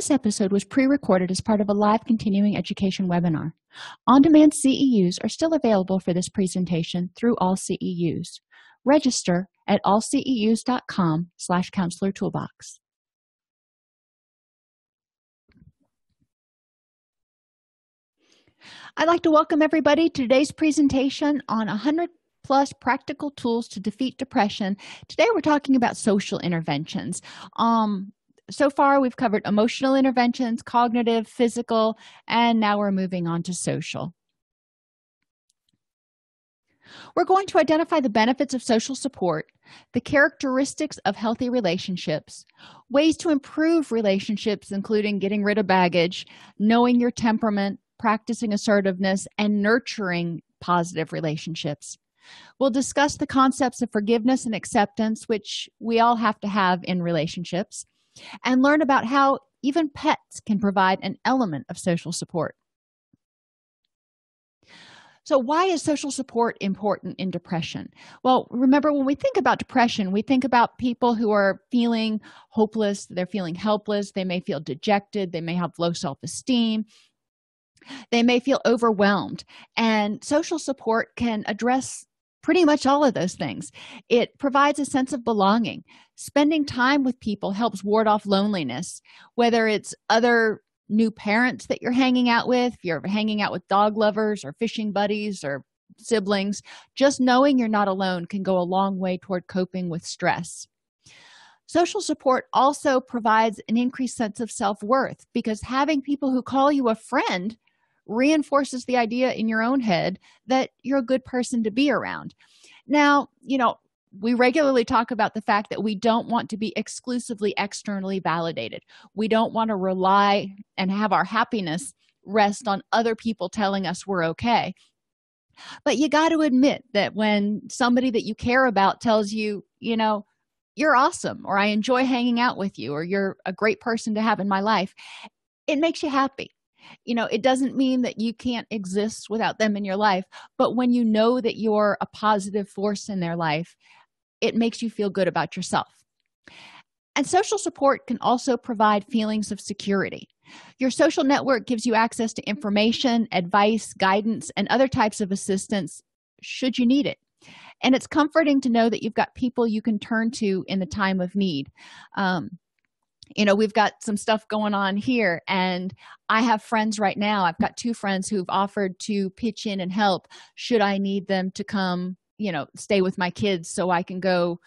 This episode was pre-recorded as part of a live continuing education webinar. On-demand CEUs are still available for this presentation through all CEUs. Register at allceus.com/counselor toolbox. I'd like to welcome everybody to today's presentation on 100 plus practical tools to defeat depression. Today we're talking about social interventions. So far we've covered emotional interventions, cognitive, physical, and now we're moving on to social. We're going to identify the benefits of social support, the characteristics of healthy relationships, ways to improve relationships, including getting rid of baggage, knowing your temperament, practicing assertiveness, and nurturing positive relationships. We'll discuss the concepts of forgiveness and acceptance, which we all have to have in relationships, and learn about how even pets can provide an element of social support. So why is social support important in depression? Well, remember, when we think about depression, we think about people who are feeling hopeless, they're feeling helpless, they may feel dejected, they may have low self-esteem, they may feel overwhelmed, and social support can address pretty much all of those things. It provides a sense of belonging. Spending time with people helps ward off loneliness, whether it's other new parents that you're hanging out with, if you're hanging out with dog lovers or fishing buddies or siblings. Just knowing you're not alone can go a long way toward coping with stress. Social support also provides an increased sense of self-worth, because having people who call you a friend reinforces the idea in your own head that you're a good person to be around. Now, we regularly talk about the fact that we don't want to be exclusively externally validated. We don't want to rely and have our happiness rest on other people telling us we're okay. But you got to admit that when somebody that you care about tells you, you're awesome, or I enjoy hanging out with you, or you're a great person to have in my life, it makes you happy. It doesn't mean that you can't exist without them in your life, but when you know that you're a positive force in their life, it makes you feel good about yourself. And social support can also provide feelings of security. Your social network gives you access to information, advice, guidance, and other types of assistance should you need it. And it's comforting to know that you've got people you can turn to in the time of need. We've got some stuff going on here, and I have friends right now. I've got 2 friends who've offered to pitch in and help should I need them to come, stay with my kids so I can go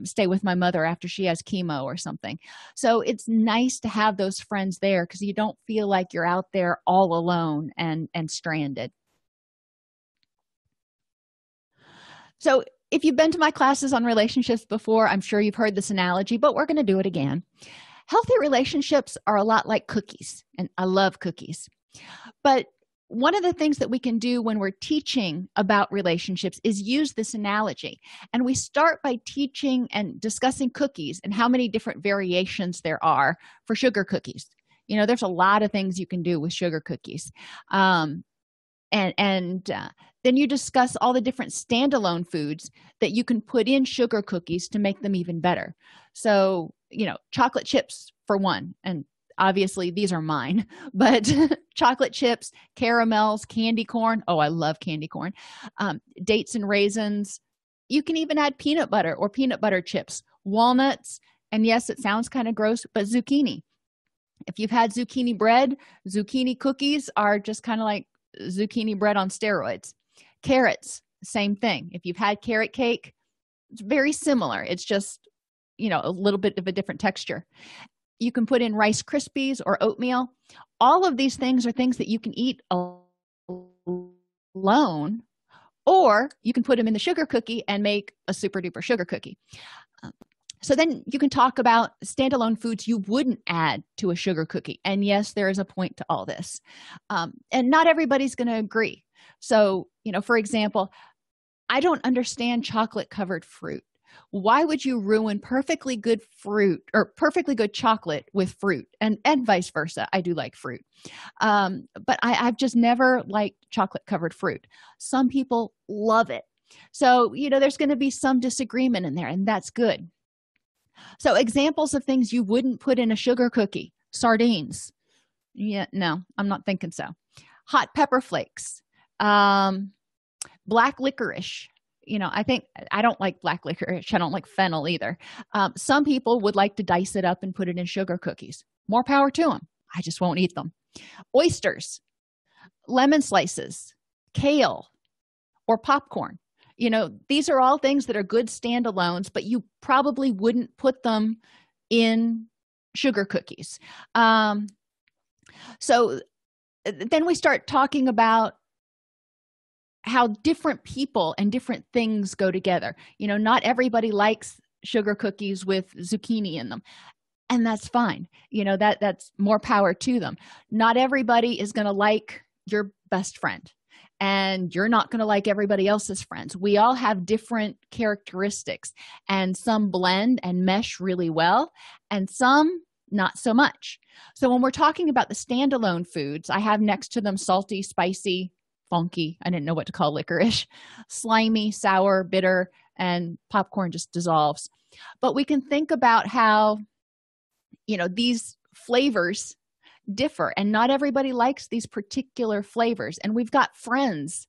stay with my mother after she has chemo or something. So it's nice to have those friends there, because you don't feel like you're out there all alone and stranded. So if you've been to my classes on relationships before, I'm sure you've heard this analogy, but we're going to do it again. Healthy relationships are a lot like cookies, and I love cookies. But one of the things that we can do when we're teaching about relationships is use this analogy. And we start by teaching and discussing cookies and how many different variations there are for sugar cookies. There's a lot of things you can do with sugar cookies. Then you discuss all the different standalone foods that you can put in sugar cookies to make them even better. So, chocolate chips for one, and obviously these are mine, but chocolate chips, caramels, candy corn. Oh, I love candy corn. Dates and raisins. You can even add peanut butter or peanut butter chips, walnuts, and yes, it sounds kind of gross, but zucchini. If you've had zucchini bread, zucchini cookies are just kind of like zucchini bread on steroids. Carrots, same thing. If you've had carrot cake, it's very similar. It's just, a little bit of a different texture. You can put in Rice Krispies or oatmeal. All of these things are things that you can eat alone, or you can put them in the sugar cookie and make a super duper sugar cookie. So then you can talk about standalone foods you wouldn't add to a sugar cookie. And yes, there is a point to all this. And not everybody's going to agree. So, for example, I don't understand chocolate-covered fruit. Why would you ruin perfectly good fruit or perfectly good chocolate with fruit? And vice versa. I do like fruit. But I've just never liked chocolate-covered fruit. Some people love it. So, there's going to be some disagreement in there, and that's good. So examples of things you wouldn't put in a sugar cookie: Sardines. Yeah, no, I'm not thinking so. Hot pepper flakes. Black licorice. I don't like black licorice. I don't like fennel either. Some people would like to dice it up and put it in sugar cookies. More power to them. I just won't eat them. Oysters, lemon slices, kale, or popcorn. These are all things that are good standalones, but you probably wouldn't put them in sugar cookies. So then we start talking about how different people and different things go together. Not everybody likes sugar cookies with zucchini in them, and that's fine. That's more power to them. Not everybody is going to like your best friend, and you're not going to like everybody else's friends. We all have different characteristics, and some blend and mesh really well, and some not so much. So when we're talking about the standalone foods, I have next to them salty, spicy, funky, I didn't know what to call licorice, slimy, sour, bitter, and popcorn just dissolves. But we can think about how, these flavors differ, and not everybody likes these particular flavors. And we've got friends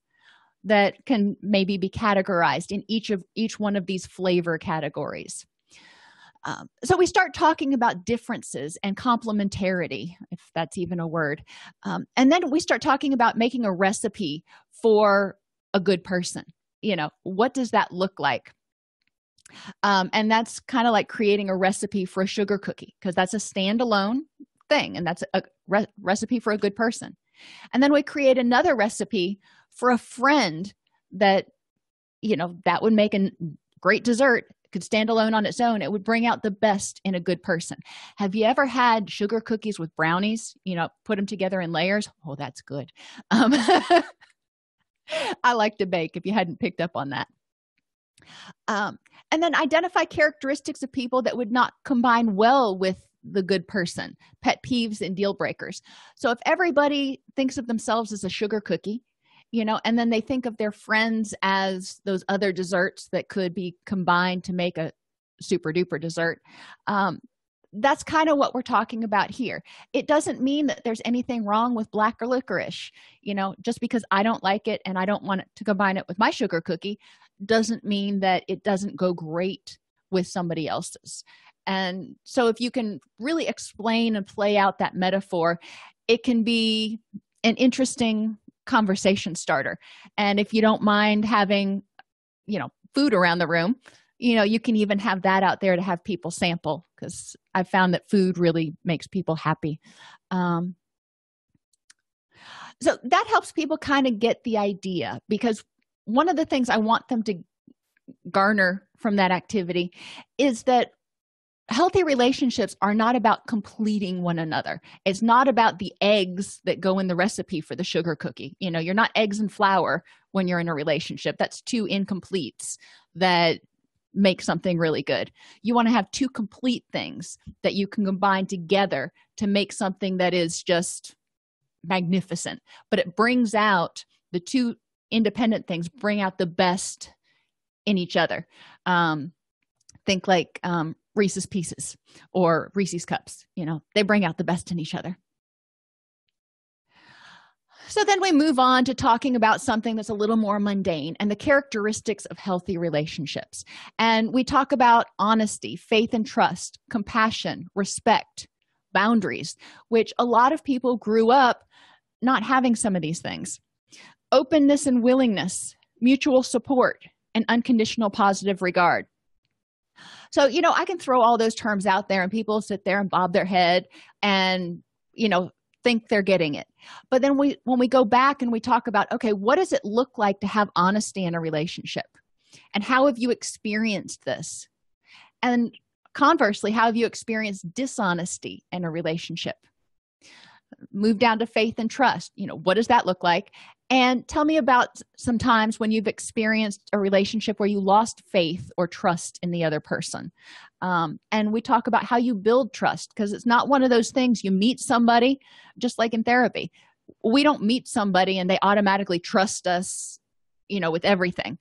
that can maybe be categorized in each one of these flavor categories. So we start talking about differences and complementarity, if that's even a word. And then we start talking about making a recipe for a good person. What does that look like? And that's kind of like creating a recipe for a sugar cookie, because that's a standalone thing, and that's a recipe for a good person. And then we create another recipe for a friend that, that would make a great dessert. Could stand alone on its own. It would bring out the best in a good person. Have you ever had sugar cookies with brownies? Put them together in layers. Oh, that's good. I like to bake, if you hadn't picked up on that. And then identify characteristics of people that would not combine well with the good person, pet peeves and deal breakers. So if everybody thinks of themselves as a sugar cookie, and then they think of their friends as those other desserts that could be combined to make a super duper dessert. That's kind of what we're talking about here. It doesn't mean that there's anything wrong with black or licorice. Just because I don't like it and I don't want to combine it with my sugar cookie doesn't mean that it doesn't go great with somebody else's. And so if you can really explain and play out that metaphor, it can be an interesting conversation starter. And if you don't mind having, food around the room, you can even have that out there to have people sample, because I've found that food really makes people happy. So that helps people kind of get the idea, because one of the things I want them to garner from that activity is that healthy relationships are not about completing one another. It's not about the eggs that go in the recipe for the sugar cookie. You're not eggs and flour when you're in a relationship. That's two incompletes that make something really good. You want to have two complete things that you can combine together to make something that is just magnificent. But it brings out the two independent things, bring out the best in each other. Think like Reese's Pieces or Reese's Cups. They bring out the best in each other. So then we move on to talking about something that's a little more mundane and the characteristics of healthy relationships. And we talk about honesty, faith and trust, compassion, respect, boundaries, which a lot of people grew up not having some of these things. Openness and willingness, mutual support, and unconditional positive regard. So, I can throw all those terms out there and people sit there and bob their head and, think they're getting it. But then when we go back and we talk about, okay, what does it look like to have honesty in a relationship? And how have you experienced this? And conversely, how have you experienced dishonesty in a relationship? Move down to faith and trust. What does that look like? And tell me about some times when you've experienced a relationship where you lost faith or trust in the other person. And we talk about how you build trust, because it's not one of those things you meet somebody, just like in therapy. We don't meet somebody and they automatically trust us, with everything.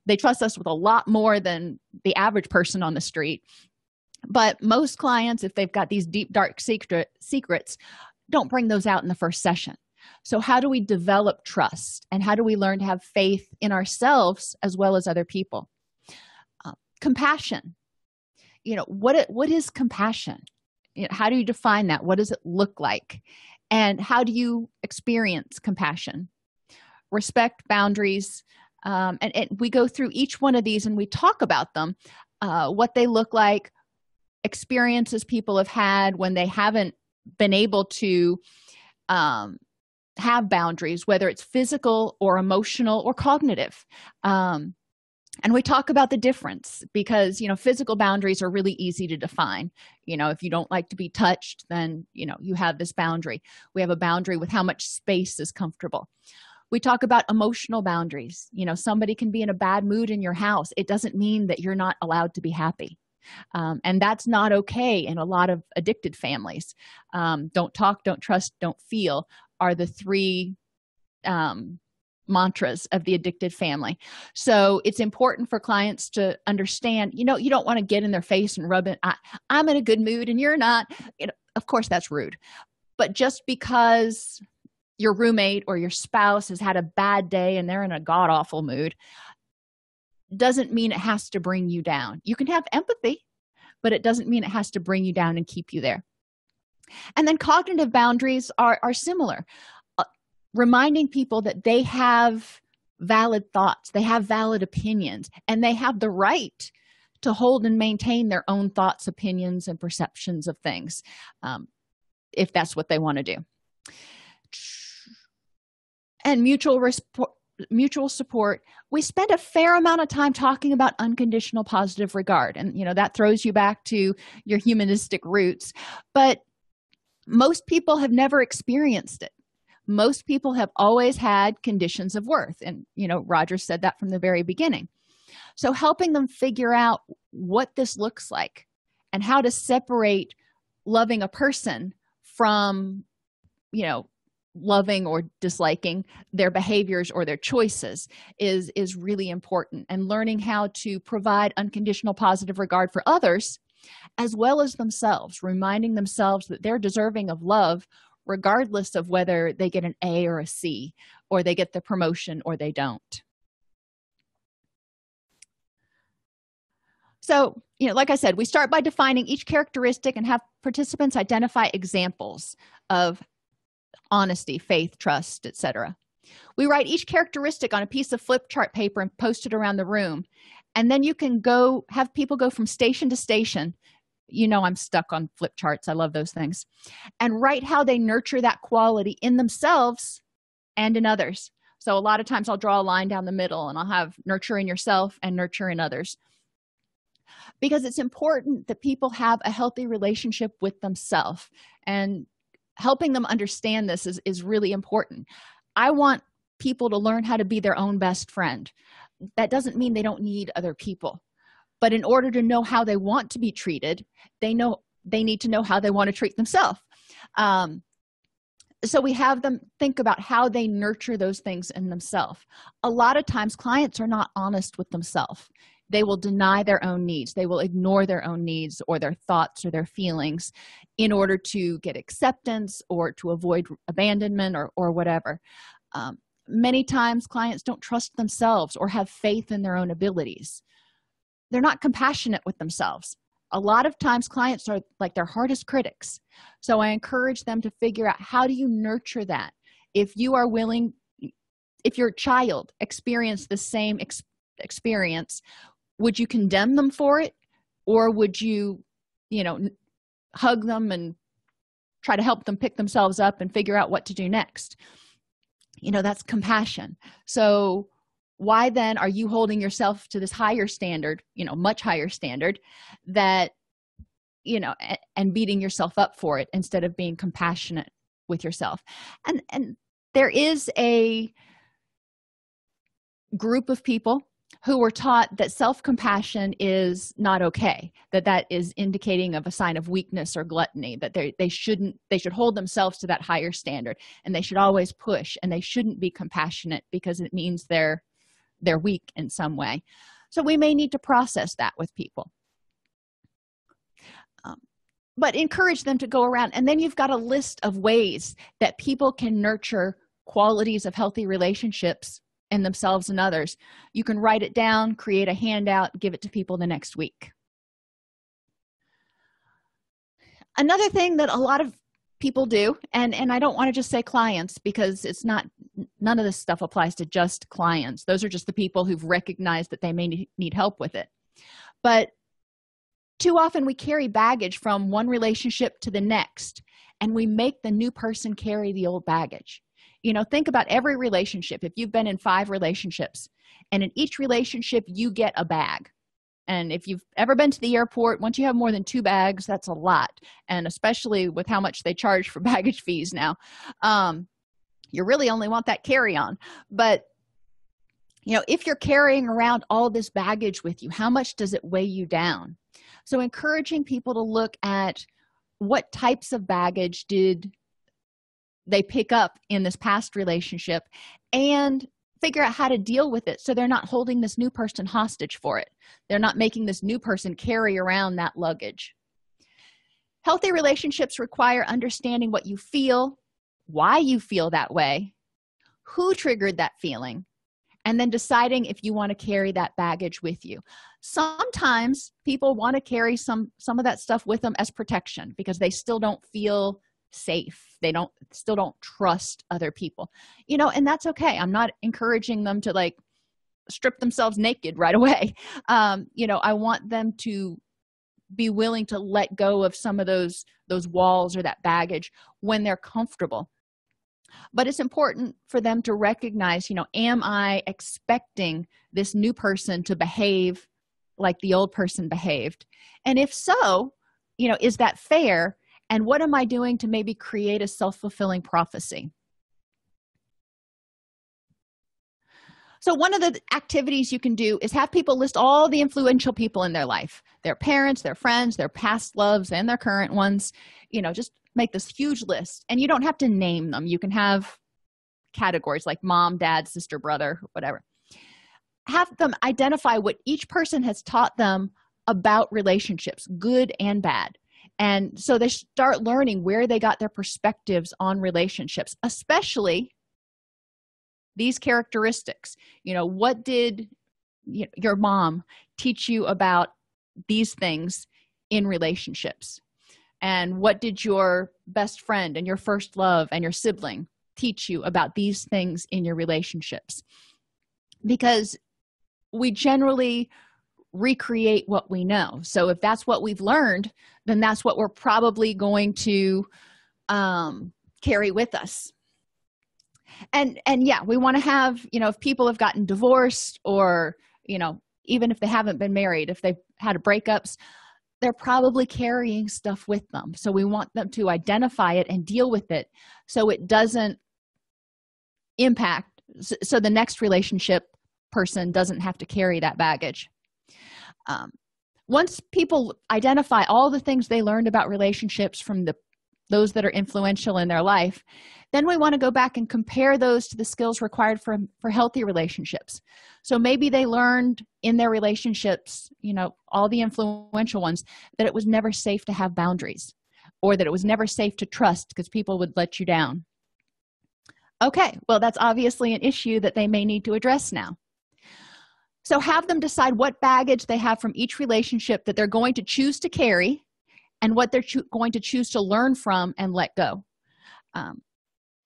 They trust us with a lot more than the average person on the street. But most clients, if they've got these deep, dark secrets, don't bring those out in the first session. So how do we develop trust, and how do we learn to have faith in ourselves as well as other people? Compassion. What is compassion? How do you define that? What does it look like? And how do you experience compassion? Respect boundaries. And we go through each one of these and we talk about them, what they look like, experiences people have had when they haven't been able to have boundaries, whether it's physical or emotional or cognitive. And we talk about the difference because, physical boundaries are really easy to define. If you don't like to be touched, then, you have this boundary. We have a boundary with how much space is comfortable. We talk about emotional boundaries. Somebody can be in a bad mood in your house. It doesn't mean that you're not allowed to be happy. And that's not okay in a lot of addicted families. Don't talk, don't trust, don't feel are the three mantras of the addicted family. So it's important for clients to understand, you don't want to get in their face and rub it. I'm in a good mood and you're not. Of course, that's rude. But just because your roommate or your spouse has had a bad day and they're in a god-awful mood doesn't mean it has to bring you down. You can have empathy, but it doesn't mean it has to bring you down and keep you there. And then cognitive boundaries are similar. Reminding people that they have valid thoughts, they have valid opinions, and they have the right to hold and maintain their own thoughts, opinions, and perceptions of things, if that's what they want to do. And mutual support. We spend a fair amount of time talking about unconditional positive regard, and that throws you back to your humanistic roots. But most people have never experienced it. Most people have always had conditions of worth. And, Roger said that from the very beginning. So helping them figure out what this looks like and how to separate loving a person from, loving or disliking their behaviors or their choices is really important. And learning how to provide unconditional positive regard for others as well as themselves, reminding themselves that they're deserving of love regardless of whether they get an A or a C, or they get the promotion or they don't. So, like I said, we start by defining each characteristic and have participants identify examples of honesty, faith, trust, etc. We write each characteristic on a piece of flip chart paper and post it around the room. And then you can have people go from station to station. I'm stuck on flip charts. I love those things. And write how they nurture that quality in themselves and in others. So a lot of times I'll draw a line down the middle and I'll have nurture in yourself and nurture in others. Because it's important that people have a healthy relationship with themselves. And helping them understand this is really important. I want people to learn how to be their own best friend. That doesn't mean they don't need other people. But in order to know how they want to be treated, they need to know how they want to treat themselves. So we have them think about how they nurture those things in themselves. A lot of times clients are not honest with themselves. They will deny their own needs. They will ignore their own needs or their thoughts or their feelings in order to get acceptance or to avoid abandonment or whatever. Many times clients don't trust themselves or have faith in their own abilities. They're not compassionate with themselves. A lot of times clients are like their hardest critics. So I encourage them to figure out, how do you nurture that? If you are willing, if your child experienced the same experience, would you condemn them for it? Or would you, hug them and try to help them pick themselves up and figure out what to do next? That's compassion. So why then are you holding yourself to this higher standard, much higher standard, that, and beating yourself up for it instead of being compassionate with yourself? And there is a group of people who were taught that self-compassion is not okay, that is indicating of a sign of weakness or gluttony, that they should hold themselves to that higher standard, and they should always push, and they shouldn't be compassionate because it means they're weak in some way. So we may need to process that with people. but encourage them to go around. And then you've got a list of ways that people can nurture qualities of healthy relationships in themselves and others. You can write it down, create a handout, give it to people the next week. Another thing that a lot of people do, and I don't want to just say clients, because it's not, none of this stuff applies to just clients. Those are just the people who've recognized that they may need help with it. But too often we carry baggage from one relationship to the next, and we make the new person carry the old baggage. Think about every relationship. If you've been in 5 relationships, and in each relationship you get a bag. And if you've ever been to the airport, once you have more than 2 bags, that's a lot. And especially with how much they charge for baggage fees now, you really only want that carry-on. But if you're carrying around all this baggage with you, how much does it weigh you down? So encouraging people to look at what types of baggage did they pick up in this past relationship, and figure out how to deal with it so they're not holding this new person hostage for it. They're not making this new person carry around that luggage. Healthy relationships require understanding what you feel, why you feel that way, who triggered that feeling, and then deciding if you want to carry that baggage with you. Sometimes people want to carry some of that stuff with them as protection because they still don't feel safe. They still don't trust other people, and that's okay. I'm not encouraging them to strip themselves naked right away. I want them to be willing to let go of some of those walls or that baggage when they're comfortable. But it's important for them to recognize, am I expecting this new person to behave like the old person behaved? And if so, is that fair? And what am I doing to maybe create a self-fulfilling prophecy? So one of the activities you can do is have people list all the influential people in their life, their parents, their friends, their past loves, and their current ones. Just make this huge list. And you don't have to name them. You can have categories like mom, dad, sister, brother, whatever. Have them identify what each person has taught them about relationships, good and bad. And so they start learning where they got their perspectives on relationships, especially these characteristics. What did your mom teach you about these things in relationships? And what did your best friend and your first love and your sibling teach you about these things in your relationships? Because we generally recreate what we know. So if that's what we've learned, then that's what we're probably going to carry with us. And yeah, we want to have, if people have gotten divorced, or even if they haven't been married, if they've had breakups, they're probably carrying stuff with them. So we want them to identify it and deal with it so it doesn't impact, so the next relationship person doesn't have to carry that baggage. Once people identify all the things they learned about relationships from those that are influential in their life, then we want to go back and compare those to the skills required for healthy relationships. So maybe they learned in their relationships, all the influential ones, that it was never safe to have boundaries, or that it was never safe to trust because people would let you down. Okay, well, that's obviously an issue that they may need to address now. So have them decide what baggage they have from each relationship that they're going to choose to carry, and what they're going to choose to learn from and let go.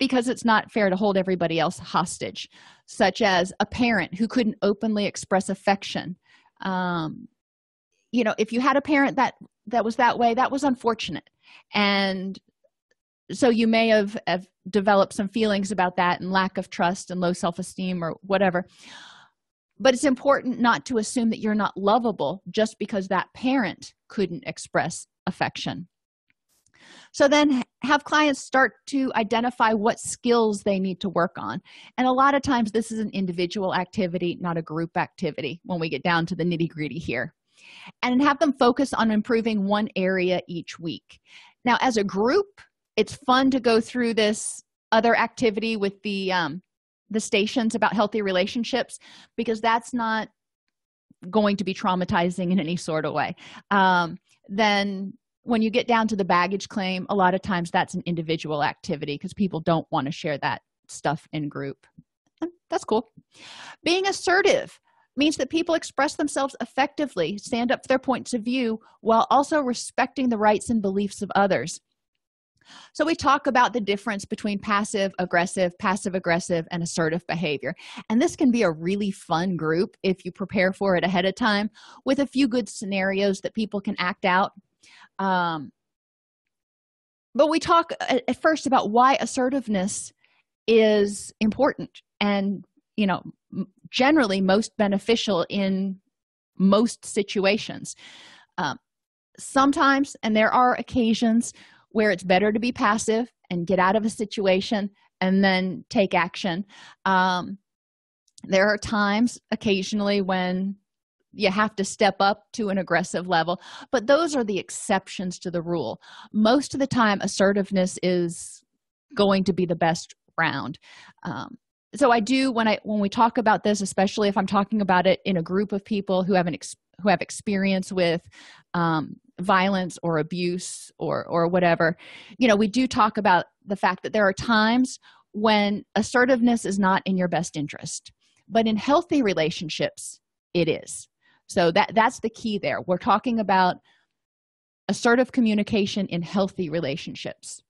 Because it's not fair to hold everybody else hostage, such as a parent who couldn't openly express affection. If you had a parent that was that way, that was unfortunate. And so you may have developed some feelings about that, and lack of trust and low self-esteem or whatever. But it's important not to assume that you're not lovable just because that parent couldn't express affection. So then have clients start to identify what skills they need to work on. And a lot of times this is an individual activity, not a group activity when we get down to the nitty-gritty here. And have them focus on improving one area each week. Now, as a group, it's fun to go through this other activity with the stations about healthy relationships, because that's not going to be traumatizing in any sort of way. Then when you get down to the baggage claim, a lot of times that's an individual activity because people don't want to share that stuff in group. That's cool. Being assertive means that people express themselves effectively, stand up for their points of view, while also respecting the rights and beliefs of others. So we talk about the difference between passive aggressive, and assertive behavior. And this can be a really fun group if you prepare for it ahead of time with a few good scenarios that people can act out. But we talk at first about why assertiveness is important and, generally most beneficial in most situations. Sometimes, and there are occasions where it's better to be passive and get out of a situation and then take action. There are times occasionally when you have to step up to an aggressive level, but those are the exceptions to the rule. Most of the time, assertiveness is going to be the best round. So I do, when we talk about this, especially if I'm talking about it in a group of people who have experience with violence or abuse or whatever, we do talk about the fact that there are times when assertiveness is not in your best interest, but in healthy relationships it is. So that's the key there. We're talking about assertive communication in healthy relationships.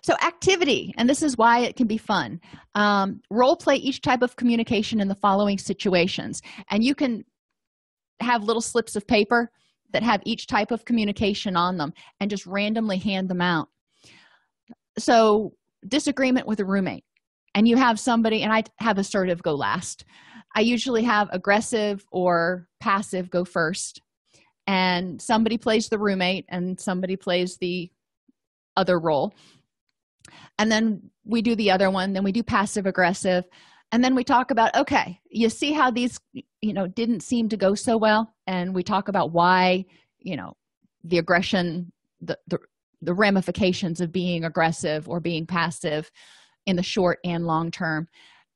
So activity, and this is why it can be fun. Role play each type of communication in the following situations. And you can have little slips of paper that have each type of communication on them and just randomly hand them out. So disagreement with a roommate, and you have somebody, and I have assertive go last. I usually have aggressive or passive go first, and somebody plays the roommate and somebody plays the other role. And then we do the other one, then we do passive aggressive, and then we talk about, okay, you see how these didn't seem to go so well, and we talk about why the aggression, the ramifications of being aggressive or being passive in the short and long term.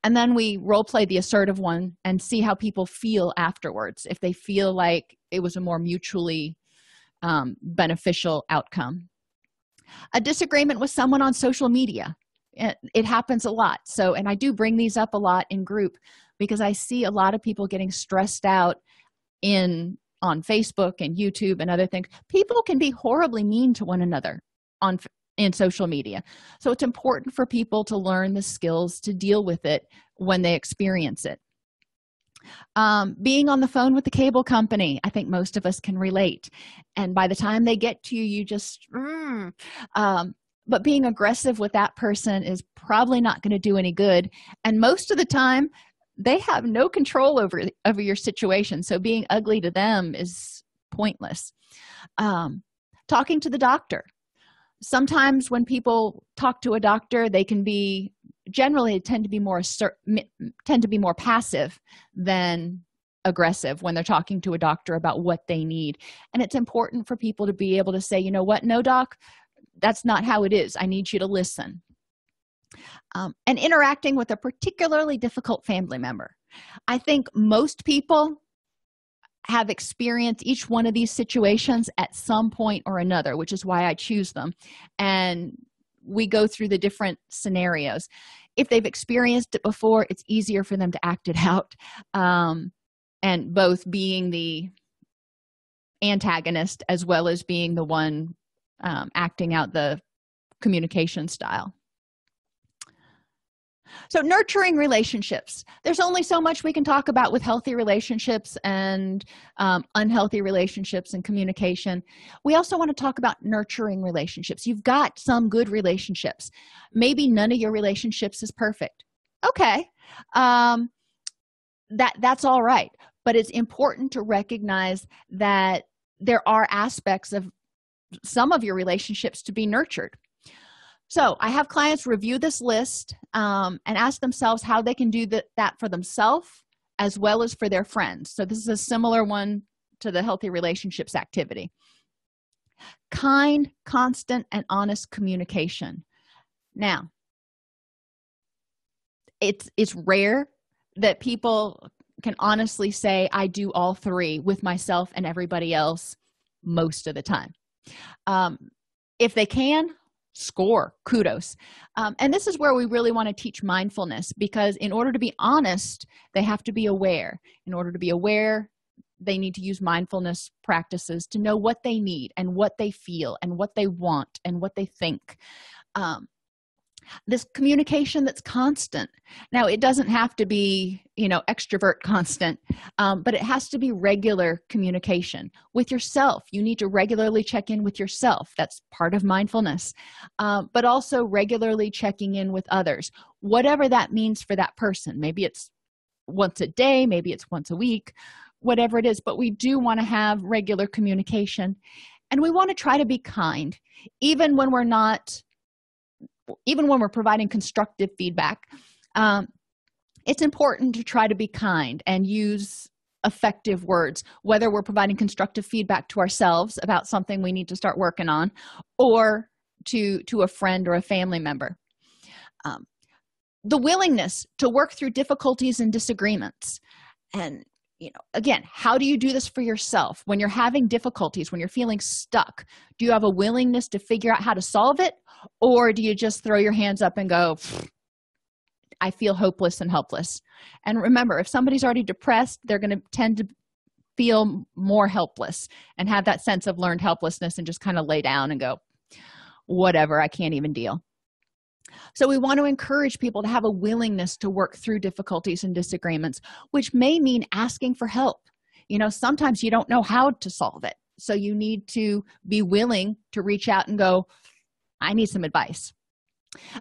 And then we role play the assertive one and see how people feel afterwards, if they feel like it was a more mutually beneficial outcome. A disagreement with someone on social media, it happens a lot. So, and I do bring these up a lot in group because I see a lot of people getting stressed out on Facebook and YouTube and other things. People can be horribly mean to one another in social media. So it's important for people to learn the skills to deal with it when they experience it. Being on the phone with the cable company, I think most of us can relate. And by the time they get to you, you just, but being aggressive with that person is probably not going to do any good. And most of the time, they have no control over your situation. So being ugly to them is pointless. Talking to the doctor. Sometimes when people talk to a doctor, they can be generally tend to be more passive than aggressive when they're talking to a doctor about what they need. And it's important for people to be able to say, you know what, no, doc, that's not how it is. I need you to listen. And interacting with a particularly difficult family member. I think most people have experienced each one of these situations at some point or another, which is why I choose them. And we go through the different scenarios. If they've experienced it before, it's easier for them to act it out. And both being the antagonist as well as being the one acting out the communication style. So nurturing relationships. There's only so much we can talk about with healthy relationships and unhealthy relationships and communication. We also want to talk about nurturing relationships. You've got some good relationships. Maybe none of your relationships is perfect. Okay. That's all right. But it's important to recognize that there are aspects of some of your relationships to be nurtured. So I have clients review this list and ask themselves how they can do that for themselves as well as for their friends. So this is a similar one to the healthy relationships activity. Kind, constant, and honest communication. Now, it's rare that people can honestly say, I do all three with myself and everybody else most of the time. If they can, score, kudos. And this is where we really want to teach mindfulness, because in order to be honest, they have to be aware. In order to be aware, they need to use mindfulness practices to know what they need and what they feel and what they want and what they think. This communication that's constant. Now, it doesn't have to be, extrovert constant, but it has to be regular communication with yourself. You need to regularly check in with yourself. That's part of mindfulness, but also regularly checking in with others, whatever that means for that person. Maybe it's once a day, maybe it's once a week, whatever it is, but we do want to have regular communication, and we want to try to be kind, even when we're providing constructive feedback. It's important to try to be kind and use effective words, whether we're providing constructive feedback to ourselves about something we need to start working on, or to a friend or a family member. The willingness to work through difficulties and disagreements. And again, how do you do this for yourself when you're having difficulties, when you're feeling stuck? Do you have a willingness to figure out how to solve it, or do you just throw your hands up and go, I feel hopeless and helpless? And remember, if somebody's already depressed, they're going to tend to feel more helpless and have that sense of learned helplessness and just kind of lay down and go, whatever, I can't even deal. So we want to encourage people to have a willingness to work through difficulties and disagreements, which may mean asking for help. Sometimes you don't know how to solve it. So you need to be willing to reach out and go, I need some advice.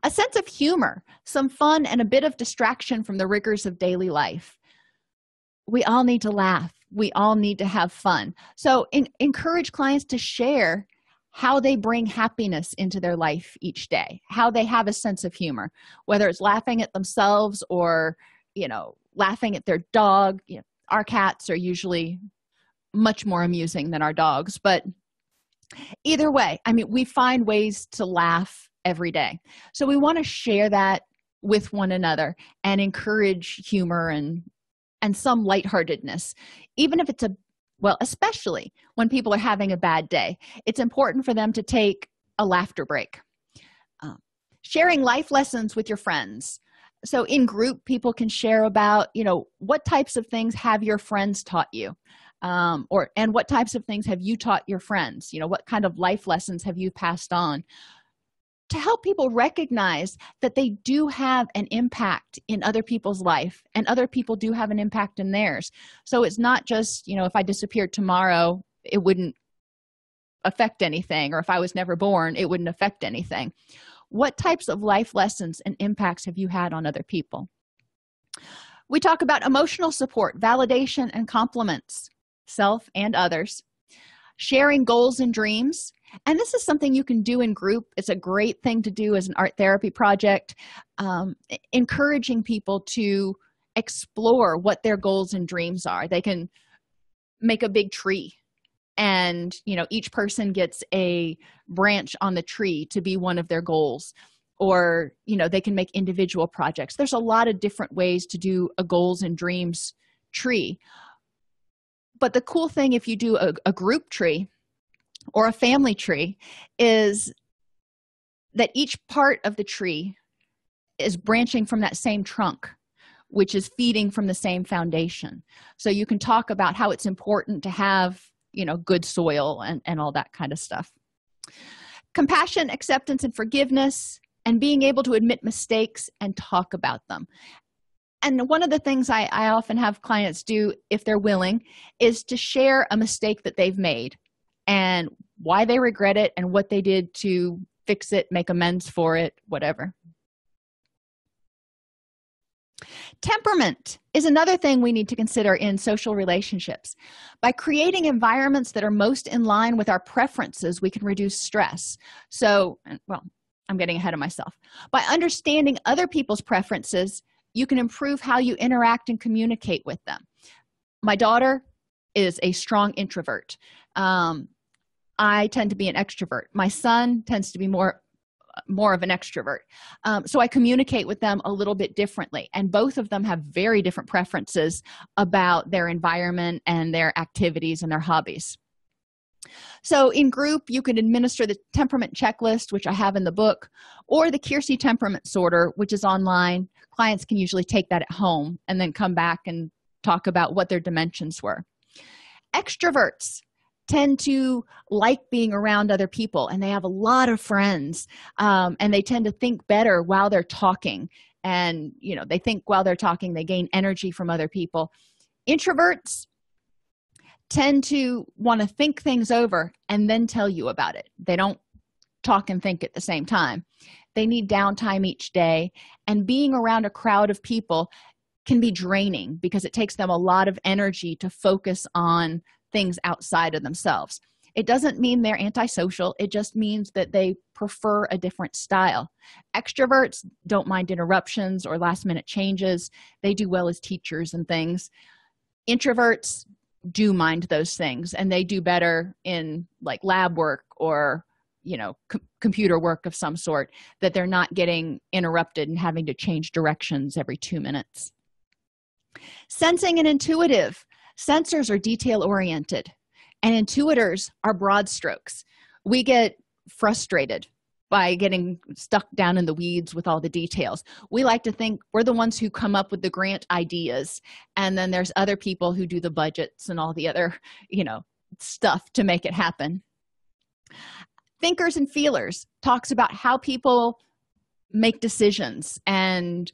A sense of humor, some fun, and a bit of distraction from the rigors of daily life. We all need to laugh. We all need to have fun. So encourage clients to share how they bring happiness into their life each day, how they have a sense of humor, whether it's laughing at themselves or, laughing at their dog. Our cats are usually much more amusing than our dogs, but either way, we find ways to laugh every day. So we want to share that with one another and encourage humor and some lightheartedness, even if it's especially when people are having a bad day. It's important for them to take a laughter break. Sharing life lessons with your friends. So in group, people can share about, what types of things have your friends taught you? And what types of things have you taught your friends? What kind of life lessons have you passed on? To help people recognize that they do have an impact in other people's life, and other people do have an impact in theirs. So it's not just, if I disappeared tomorrow, it wouldn't affect anything, or if I was never born, it wouldn't affect anything. What types of life lessons and impacts have you had on other people? We talk about emotional support, validation, and compliments, self and others. Sharing goals and dreams. And this is something you can do in group. It's a great thing to do as an art therapy project, encouraging people to explore what their goals and dreams are. They can make a big tree, and each person gets a branch on the tree to be one of their goals. Or they can make individual projects. There's a lot of different ways to do a goals and dreams tree. But the cool thing, if you do a group tree or a family tree, is that each part of the tree is branching from that same trunk, which is feeding from the same foundation. So you can talk about how it's important to have, good soil and all that kind of stuff. Compassion, acceptance, and forgiveness, and being able to admit mistakes and talk about them. And one of the things I often have clients do, if they're willing, is to share a mistake that they've made and why they regret it and what they did to fix it, make amends for it, whatever. Temperament is another thing we need to consider in social relationships. By creating environments that are most in line with our preferences, we can reduce stress. So, I'm getting ahead of myself. By understanding other people's preferences, you can improve how you interact and communicate with them. My daughter is a strong introvert. I tend to be an extrovert. My son tends to be more of an extrovert. So I communicate with them a little bit differently. And both of them have very different preferences about their environment and their activities and their hobbies. So in group, you can administer the temperament checklist, which I have in the book, or the Keirsey temperament sorter, which is online. Clients can usually take that at home and then come back and talk about what their dimensions were. Extroverts tend to like being around other people, and they have a lot of friends, and they tend to think better while they're talking. And, they think while they're talking, they gain energy from other people. Introverts tend to want to think things over and then tell you about it. They don't talk and think at the same time. They need downtime each day, and being around a crowd of people can be draining because it takes them a lot of energy to focus on things outside of themselves. It doesn't mean they're antisocial. It just means that they prefer a different style. Extroverts don't mind interruptions or last-minute changes. They do well as teachers and things. Introverts do mind those things, and they do better in like lab work or computer work of some sort, that they're not getting interrupted and having to change directions every 2 minutes. Sensing and intuitive. Sensors are detail-oriented, and intuitors are broad strokes. We get frustrated by getting stuck down in the weeds with all the details. We like to think we're the ones who come up with the grant ideas, and then there's other people who do the budgets and all the other, stuff to make it happen. Thinkers and feelers talks about how people make decisions and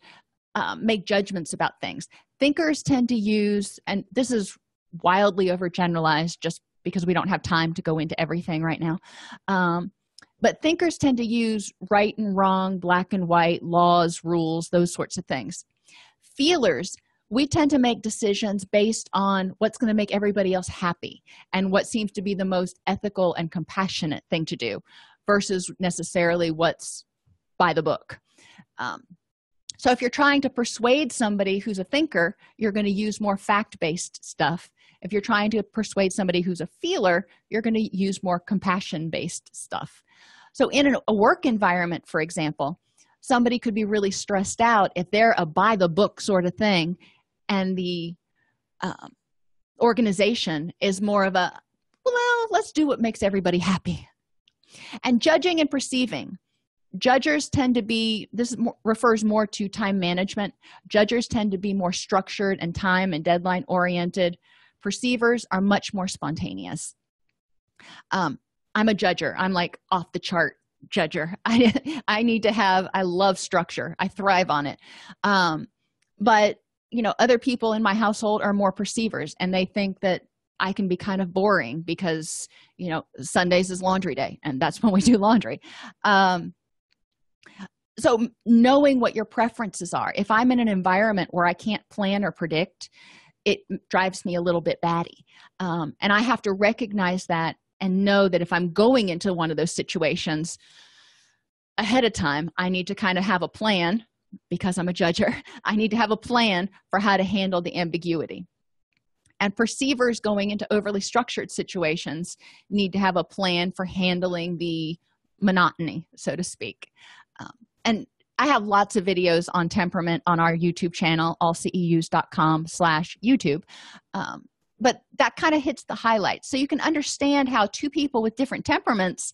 make judgments about things. Thinkers tend to use, and this is wildly overgeneralized just because we don't have time to go into everything right now, but thinkers tend to use right and wrong, black and white, laws, rules, those sorts of things. Feelers, we tend to make decisions based on what's going to make everybody else happy and what seems to be the most ethical and compassionate thing to do versus necessarily what's by the book. So if you're trying to persuade somebody who's a thinker, you're going to use more fact-based stuff. If you're trying to persuade somebody who's a feeler, you're going to use more compassion-based stuff. So in a work environment, for example, somebody could be really stressed out if they're a by-the-book sort of thing, and the organization is more of a, well, let's do what makes everybody happy. And judging and perceiving. Judgers tend to be, refers more to time management. Judgers tend to be more structured and time and deadline oriented. Perceivers are much more spontaneous. I'm a judger. I'm like off the chart judger. I love structure. I thrive on it. But other people in my household are more perceivers, and they think that I can be kind of boring because Sundays is laundry day, and that's when we do laundry. So knowing what your preferences are. If I'm in an environment where I can't plan or predict, it drives me a little bit batty. And I have to recognize that and know that if I'm going into one of those situations ahead of time, I need to kind of have a plan. Because I'm a judger, I need to have a plan for how to handle the ambiguity. And perceivers going into overly structured situations need to have a plan for handling the monotony, so to speak. And I have lots of videos on temperament on our YouTube channel, allceus.com/YouTube. But that kind of hits the highlights. So you can understand how two people with different temperaments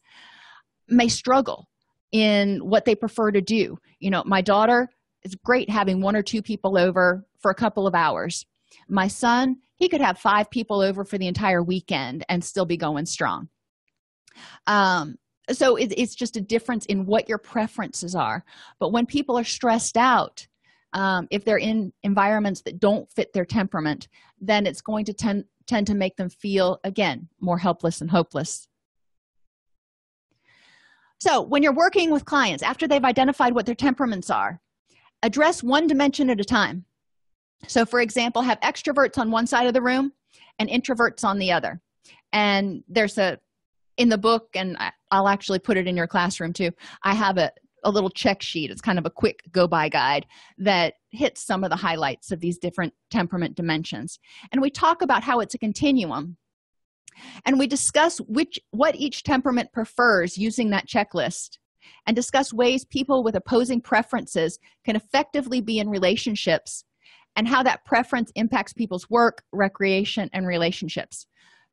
may struggle in what they prefer to do. My daughter, it's great having one or two people over for a couple of hours. My son, he could have 5 people over for the entire weekend and still be going strong. So it's just a difference in what your preferences are. But when people are stressed out, if they're in environments that don't fit their temperament, then it's going to tend to make them feel, again, more helpless and hopeless. So when you're working with clients, after they've identified what their temperaments are, address one dimension at a time. So for example, have extroverts on one side of the room and introverts on the other. And there's in the book, and I'll actually put it in your classroom too, I have a little check sheet. It's kind of a quick go-by guide that hits some of the highlights of these different temperament dimensions. And we talk about how it's a continuum. And we discuss what each temperament prefers using that checklist, and discuss ways people with opposing preferences can effectively be in relationships and how that preference impacts people's work, recreation, and relationships.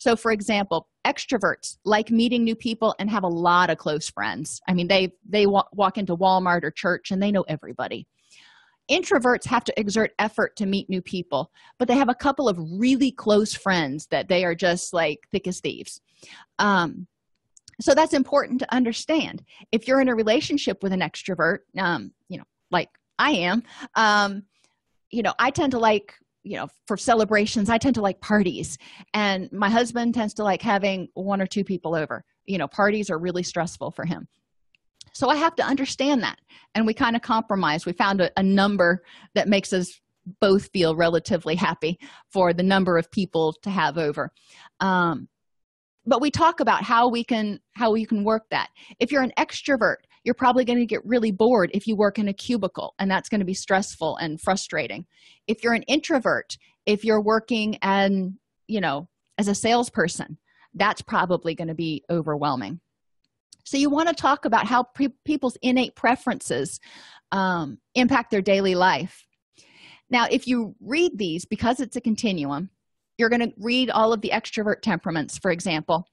So for example, extroverts like meeting new people and have a lot of close friends. I mean, they walk into Walmart or church and they know everybody. Introverts have to exert effort to meet new people, but they have a couple of really close friends that they are just like thick as thieves. So that's important to understand. If you're in a relationship with an extrovert, like I am, I tend to like, for celebrations, I tend to like parties. And my husband tends to like having one or two people over. Parties are really stressful for him. So I have to understand that. And we kind of compromise. We found a number that makes us both feel relatively happy for the number of people to have over. But we talk about how you can work that. If you're an extrovert, you're probably going to get really bored if you work in a cubicle, and that's going to be stressful and frustrating. If you're an introvert, if you're working as a salesperson, that's probably going to be overwhelming. So you want to talk about how people's innate preferences impact their daily life. Now, if you read these, because it's a continuum, you're going to read all of the extrovert temperaments, for example,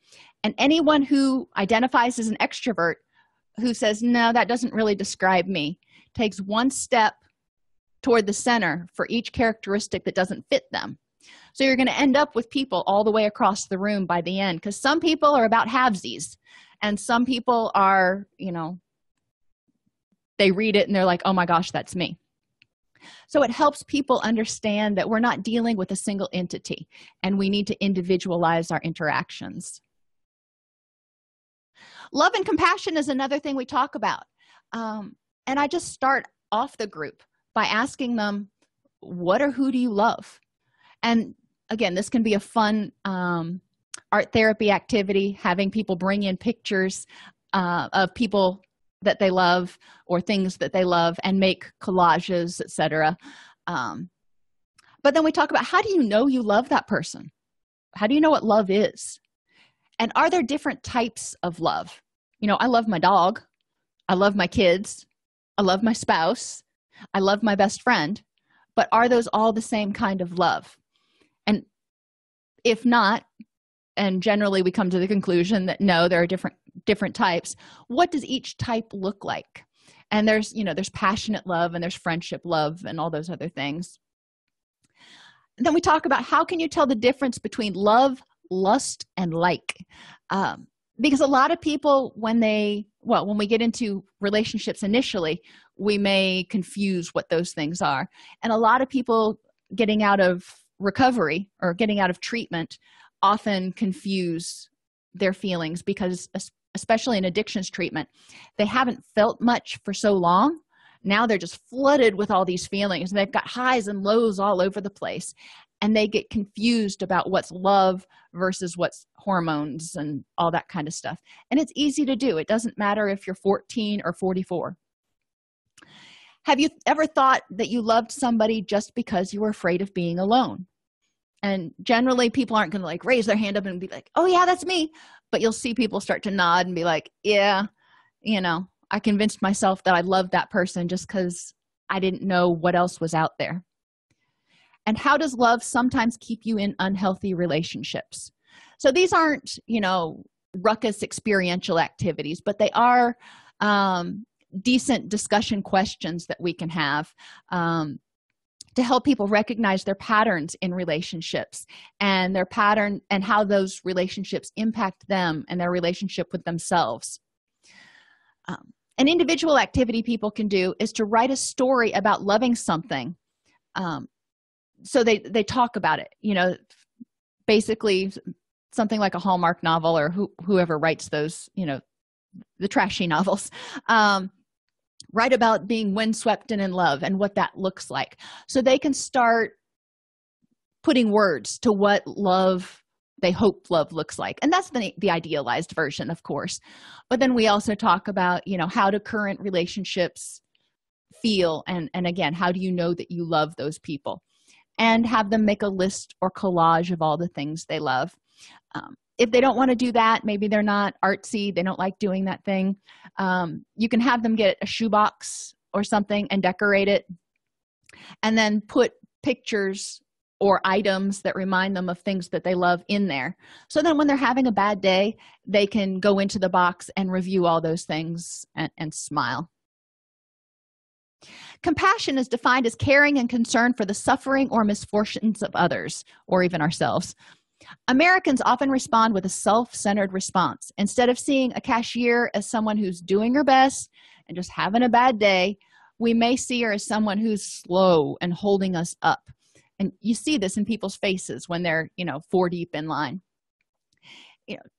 and anyone who identifies as an extrovert who says, no, that doesn't really describe me, takes one step toward the center for each characteristic that doesn't fit them. So you're going to end up with people all the way across the room by the end, because some people are about halvesies, and some people are, they read it and they're like, oh my gosh, that's me. So it helps people understand that we're not dealing with a single entity, and we need to individualize our interactions. Love and compassion is another thing we talk about. And I just start off the group by asking them, what or who do you love? And again, this can be a fun art therapy activity, having people bring in pictures of people that they love or things that they love and make collages, etc. But then we talk about, how do you know you love that person? How do you know what love is? And are there different types of love? I love my dog. I love my kids. I love my spouse. I love my best friend. But are those all the same kind of love? And if not, and generally we come to the conclusion that no, there are different types. What does each type look like? And there's passionate love, and there's friendship love, and all those other things. And then we talk about, how can you tell the difference between love, lust, and like? Because a lot of people, when we get into relationships initially, we may confuse what those things are. And a lot of people getting out of recovery or getting out of treatment often confuse their feelings, because especially in addictions treatment, they haven't felt much for so long. Now they're just flooded with all these feelings, and they've got highs and lows all over the place, and they get confused about what's love versus what's hormones and all that kind of stuff. And it's easy to do. It doesn't matter if you're 14 or 44. Have you ever thought that you loved somebody just because you were afraid of being alone? And generally people aren't going to like raise their hand up and be like, oh yeah, that's me. But you'll see people start to nod and be like, yeah, I convinced myself that I loved that person just because I didn't know what else was out there. And how does love sometimes keep you in unhealthy relationships? So these aren't, ruckus experiential activities, but they are decent discussion questions that we can have to help people recognize their patterns in relationships, and their pattern and how those relationships impact them and their relationship with themselves. An individual activity people can do is to write a story about loving something. So they talk about it, basically something like a Hallmark novel, or whoever writes those, the trashy novels. Write about being windswept and in love and what that looks like, so they can start putting words to what love, they hope love looks like. And that's the idealized version, of course. But then we also talk about, how do current relationships feel? And again, how do you know that you love those people? And have them make a list or collage of all the things they love. If they don't want to do that, maybe they're not artsy, they don't like doing that thing, you can have them get a shoebox or something and decorate it, and then put pictures or items that remind them of things that they love in there. So then when they're having a bad day, they can go into the box and review all those things and smile. Compassion is defined as caring and concern for the suffering or misfortunes of others, or even ourselves. Americans often respond with a self-centered response. Instead of seeing a cashier as someone who's doing her best and just having a bad day, we may see her as someone who's slow and holding us up. And you see this in people's faces when they're, 4 deep in line.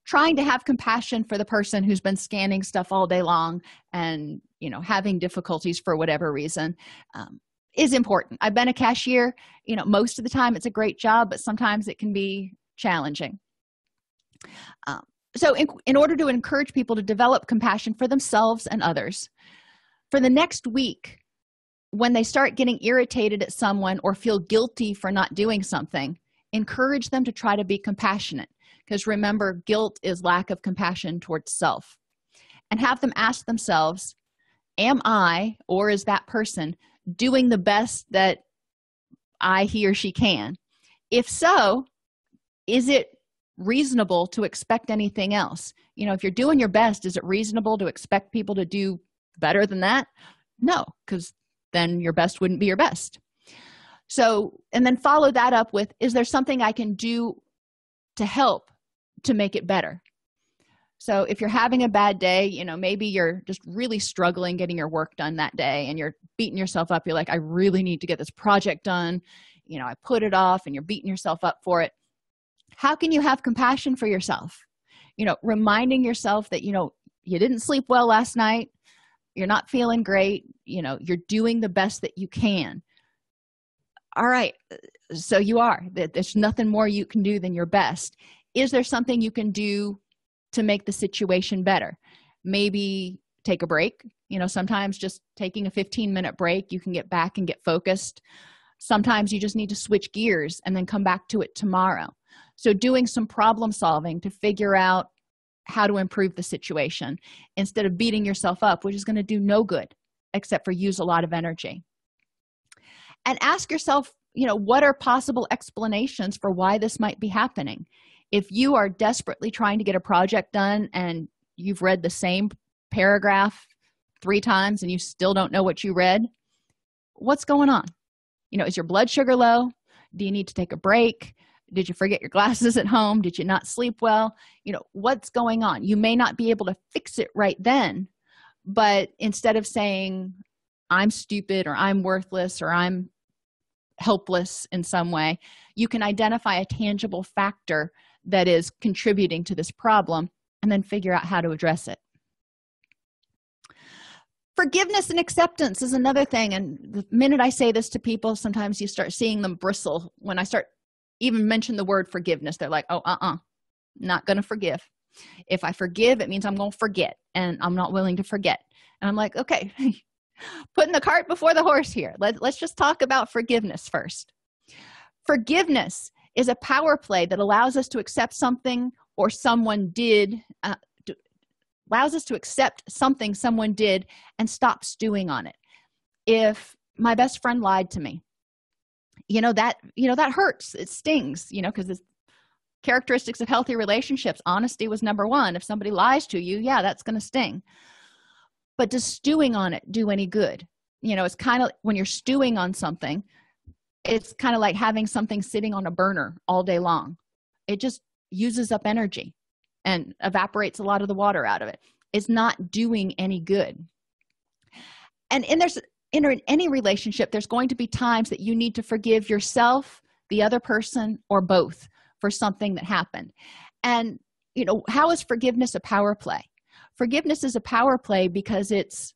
Trying to have compassion for the person who's been scanning stuff all day long and, having difficulties for whatever reason is important. I've been a cashier. Most of the time it's a great job, but sometimes it can be challenging. So in order to encourage people to develop compassion for themselves and others, for the next week, when they start getting irritated at someone or feel guilty for not doing something, encourage them to try to be compassionate. Because remember, guilt is lack of compassion towards self. And have them ask themselves, am I, or is that person, doing the best that he or she can? If so, is it reasonable to expect anything else? If you're doing your best, is it reasonable to expect people to do better than that? No, because then your best wouldn't be your best. So, and then follow that up with, is there something I can do to help to make it better? So if you're having a bad day, maybe you're just really struggling getting your work done that day and you're beating yourself up. You're like, I really need to get this project done. I put it off, and you're beating yourself up for it. How can you have compassion for yourself? Reminding yourself that, you didn't sleep well last night. You're not feeling great. You're doing the best that you can. All right. So you are. There's nothing more you can do than your best. Is there something you can do to make the situation better? Maybe take a break. Sometimes just taking a 15-minute break, you can get back and get focused. Sometimes you just need to switch gears and then come back to it tomorrow. So doing some problem solving to figure out how to improve the situation instead of beating yourself up, which is going to do no good except for use a lot of energy. And ask yourself, what are possible explanations for why this might be happening? If you are desperately trying to get a project done and you've read the same paragraph 3 times and you still don't know what you read, what's going on? Is your blood sugar low? Do you need to take a break? Did you forget your glasses at home? Did you not sleep well? What's going on? You may not be able to fix it right then, but instead of saying, I'm stupid or I'm worthless or I'm helpless in some way, you can identify a tangible factor that is contributing to this problem and then figure out how to address it. Forgiveness and acceptance is another thing. And the minute I say this to people, sometimes you start seeing them bristle. When I start even mention the word forgiveness, they're like, oh, not going to forgive. If I forgive, it means I'm going to forget, and I'm not willing to forget. And I'm like, okay, putting the cart before the horse here. Let's just talk about forgiveness first. Forgiveness is a power play that allows us to accept something or someone did, allows us to accept something someone did and stop stewing on it. If my best friend lied to me, that hurts. It stings, because it's characteristics of healthy relationships. Honesty was number one. If somebody lies to you, that's going to sting. But does stewing on it do any good? It's kind of, when you're stewing on something, it's kind of like having something sitting on a burner all day long. It just uses up energy and evaporates a lot of the water out of it. It's not doing any good. And in any relationship, there's going to be times that you need to forgive yourself, the other person, or both for something that happened. And, how is forgiveness a power play? Forgiveness is a power play because it's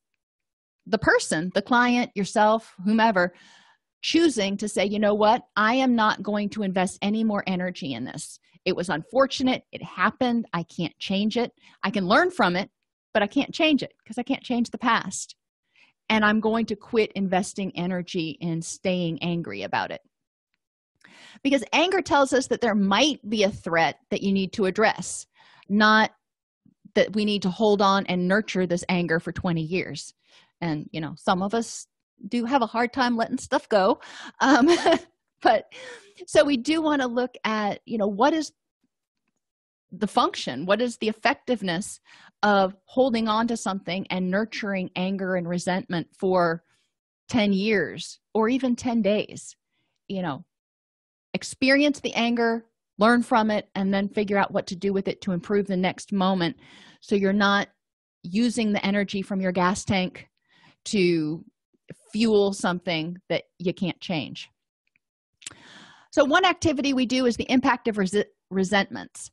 the person, the client, yourself, whomever, choosing to say, you know what, I am not going to invest any more energy in this. It was unfortunate. It happened. I can't change it. I can learn from it, but I can't change it because I can't change the past. And I'm going to quit investing energy in staying angry about it. Because anger tells us that there might be a threat that you need to address, not that we need to hold on and nurture this anger for 20 years. And, some of us do have a hard time letting stuff go. But so we do want to look at, what is the function? What is the effectiveness of holding on to something and nurturing anger and resentment for 10 years or even 10 days? Experience the anger, learn from it, and then figure out what to do with it to improve the next moment, so you're not using the energy from your gas tank to fuel something that you can't change. So one activity we do is the impact of resentments.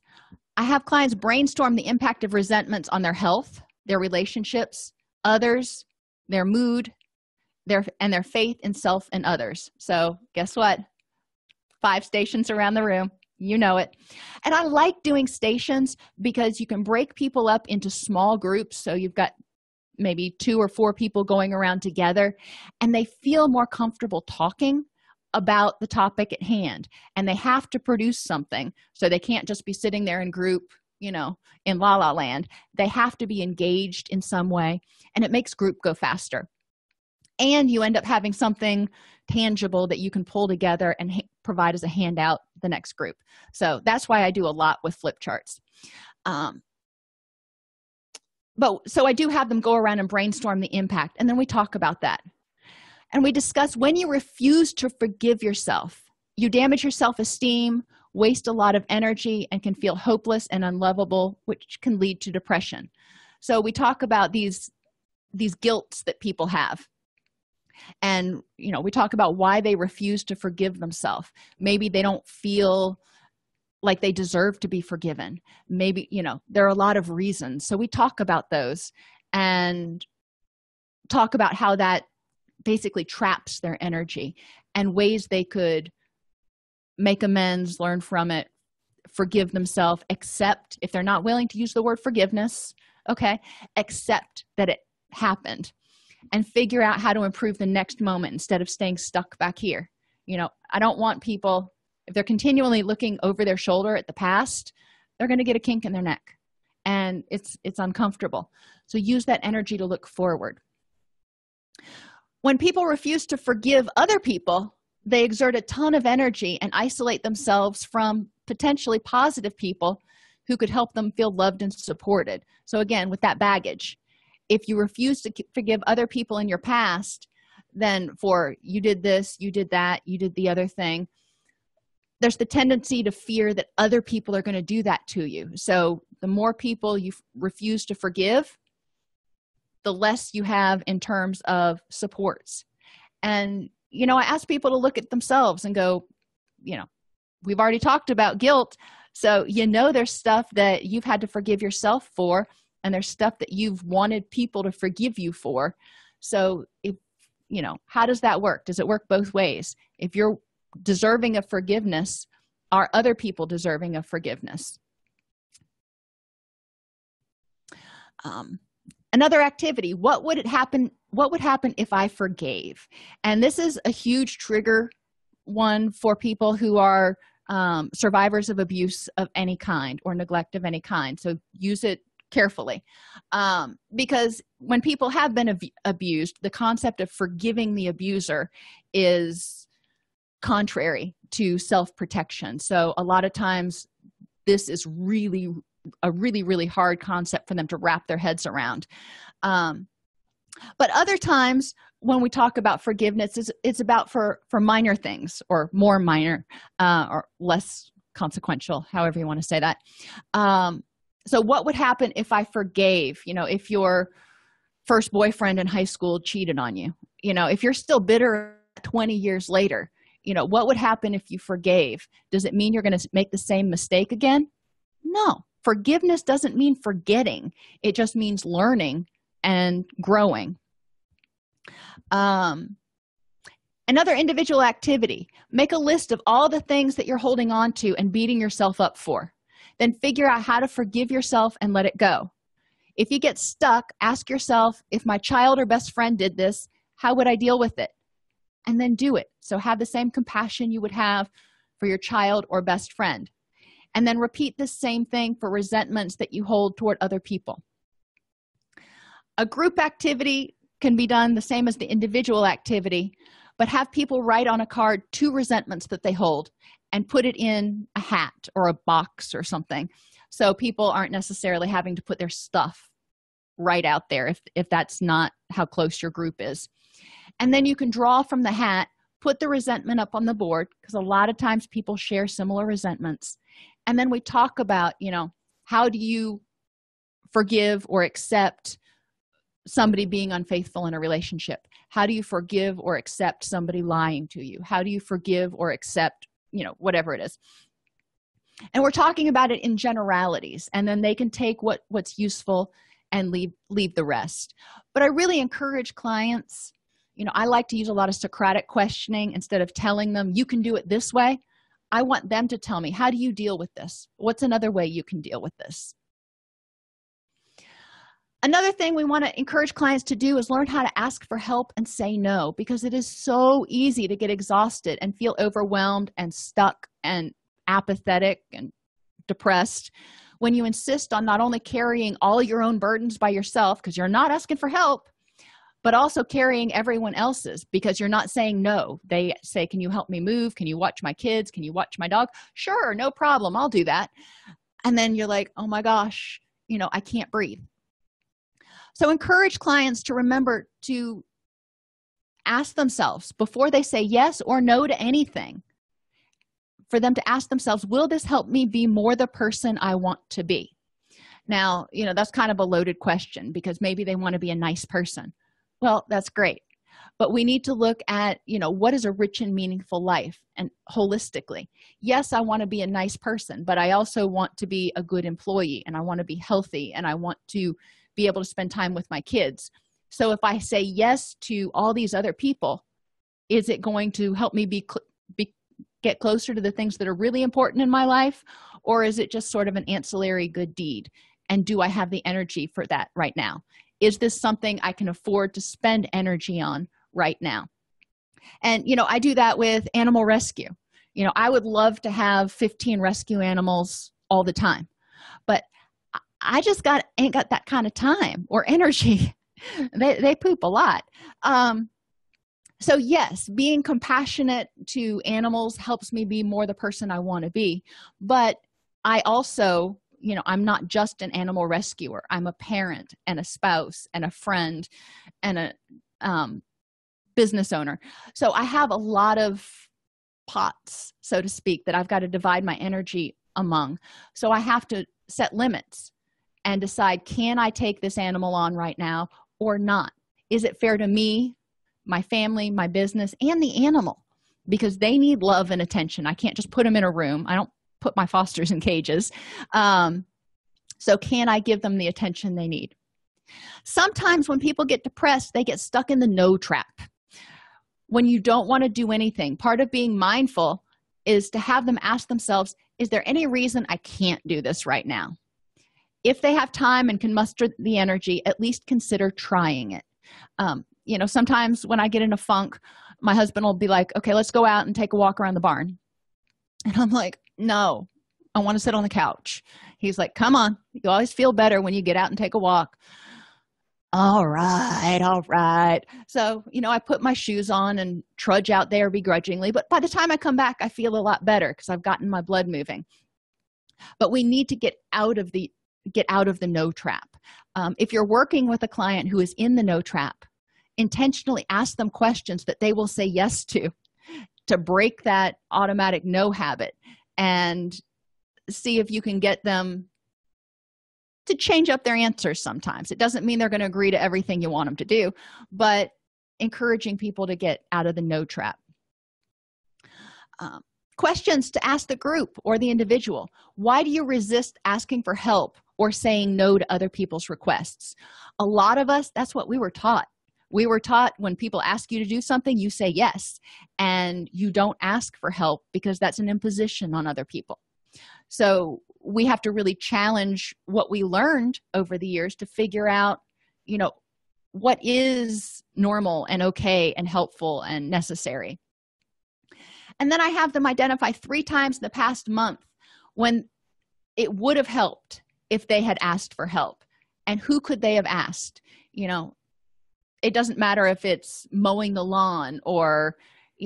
I have clients brainstorm the impact of resentments on their health, their relationships, others, their mood, their faith in self and others. So guess what? 5 stations around the room. You know it. And I like doing stations because you can break people up into small groups. So you've got maybe 2 or 4 people going around together, and they feel more comfortable talking about the topic at hand, and they have to produce something. So they can't just be sitting there in group, in la la land. They have to be engaged in some way, and it makes group go faster. And you end up having something tangible that you can pull together and provide as a handout the next group. So that's why I do a lot with flip charts. So I do have them go around and brainstorm the impact, and then we talk about that. And we discuss when you refuse to forgive yourself, you damage your self-esteem, waste a lot of energy, and can feel hopeless and unlovable, which can lead to depression. So we talk about these guilts that people have. And, we talk about why they refuse to forgive themselves. Maybe they don't feel like they deserve to be forgiven. Maybe, there are a lot of reasons. So we talk about those and talk about how that basically traps their energy and ways they could make amends, learn from it, forgive themselves, accept, if they're not willing to use the word forgiveness, accept that it happened, and figure out how to improve the next moment instead of staying stuck back here. I don't want people, if they're continually looking over their shoulder at the past, they're going to get a kink in their neck, and it's uncomfortable. So use that energy to look forward. When people refuse to forgive other people, they exert a ton of energy and isolate themselves from potentially positive people who could help them feel loved and supported. So again, with that baggage, if you refuse to forgive other people in your past, then for you did this, you did that, you did the other thing, there's the tendency to fear that other people are going to do that to you. So the more people you refuse to forgive, the less you have in terms of supports. And, I ask people to look at themselves and go, we've already talked about guilt. So, there's stuff that you've had to forgive yourself for, and there's stuff that you've wanted people to forgive you for. So if, how does that work? Does it work both ways? If you're deserving of forgiveness, are other people deserving of forgiveness? Another activity, what would happen if I forgave? And this is a huge trigger one for people who are survivors of abuse of any kind or neglect of any kind. So use it carefully, because when people have been abused, the concept of forgiving the abuser is contrary to self-protection. So a lot of times this is a really hard concept for them to wrap their heads around. But other times when we talk about forgiveness, it's about for minor things, or more minor, or less consequential, however you want to say that. So what would happen if I forgave, if your first boyfriend in high school cheated on you, if you're still bitter 20 years later, what would happen if you forgave? Does it mean you're going to make the same mistake again? No. Forgiveness doesn't mean forgetting. It just means learning and growing. Another individual activity, make a list of all the things that you're holding on to and beating yourself up for. Then figure out how to forgive yourself and let it go. If you get stuck, ask yourself, if my child or best friend did this, how would I deal with it? And then do it. So have the same compassion you would have for your child or best friend. And then repeat the same thing for resentments that you hold toward other people. A group activity can be done the same as the individual activity, but have people write on a card 2 resentments that they hold and put it in a hat or a box or something, so people aren't necessarily having to put their stuff right out there if that's not how close your group is. And then you can draw from the hat, put the resentment up on the board, because a lot of times people share similar resentments. And then we talk about, how do you forgive or accept somebody being unfaithful in a relationship? How do you forgive or accept somebody lying to you? How do you forgive or accept, whatever it is? And we're talking about it in generalities, and then they can take what's useful and leave the rest. But I really encourage clients, I like to use a lot of Socratic questioning. Instead of telling them you can do it this way, I want them to tell me, how do you deal with this? What's another way you can deal with this? Another thing we want to encourage clients to do is learn how to ask for help and say no, because it is so easy to get exhausted and feel overwhelmed and stuck and apathetic and depressed when you insist on not only carrying all your own burdens by yourself because you're not asking for help, but also carrying everyone else's because you're not saying no. They say, can you help me move? Can you watch my kids? Can you watch my dog? Sure, no problem. I'll do that. And then you're like, oh my gosh, I can't breathe. So encourage clients to remember to ask themselves before they say yes or no to anything, for them to ask themselves, will this help me be more the person I want to be? Now, that's kind of a loaded question because maybe they want to be a nice person. Well, that's great. But we need to look at, what is a rich and meaningful life, and holistically. Yes, I want to be a nice person, but I also want to be a good employee, and I want to be healthy, and I want to be able to spend time with my kids. So if I say yes to all these other people, is it going to help me get closer to the things that are really important in my life? Or is it just sort of an ancillary good deed? And do I have the energy for that right now? Is this something I can afford to spend energy on right now? And, I do that with animal rescue. I would love to have 15 rescue animals all the time, but I just ain't got that kind of time or energy. They poop a lot. So yes, being compassionate to animals helps me be more the person I want to be. But I also, I'm not just an animal rescuer. I'm a parent and a spouse and a friend and a business owner. So I have a lot of pots, so to speak, that I've got to divide my energy among. So I have to set limits and decide, can I take this animal on right now or not? Is it fair to me, my family, my business, and the animal? Because they need love and attention. I can't just put them in a room. I don't put my fosters in cages. So can I give them the attention they need? Sometimes when people get depressed, they get stuck in the no trap. When you don't want to do anything, part of being mindful is to have them ask themselves, is there any reason I can't do this right now? If they have time and can muster the energy, at least consider trying it. Sometimes when I get in a funk, my husband will be like, okay, let's go out and take a walk around the barn. And I'm like, no, I want to sit on the couch. He's like, come on. You always feel better when you get out and take a walk. All right. So, I put my shoes on and trudge out there begrudgingly. But by the time I come back, I feel a lot better because I've gotten my blood moving. But we need to get out of the no trap. If you're working with a client who is in the no trap, intentionally ask them questions that they will say yes to break that automatic no habit, and see if you can get them to change up their answers sometimes. It doesn't mean they're going to agree to everything you want them to do, but encouraging people to get out of the no trap. Questions to ask the group or the individual. Why do you resist asking for help or saying no to other people's requests? A lot of us, that's what we were taught. We were taught when people ask you to do something, you say yes, and you don't ask for help because that's an imposition on other people. So we have to really challenge what we learned over the years to figure out, what is normal and okay and helpful and necessary. And then I have them identify 3 times in the past month when it would have helped if they had asked for help. And who could they have asked? It doesn't matter if it's mowing the lawn or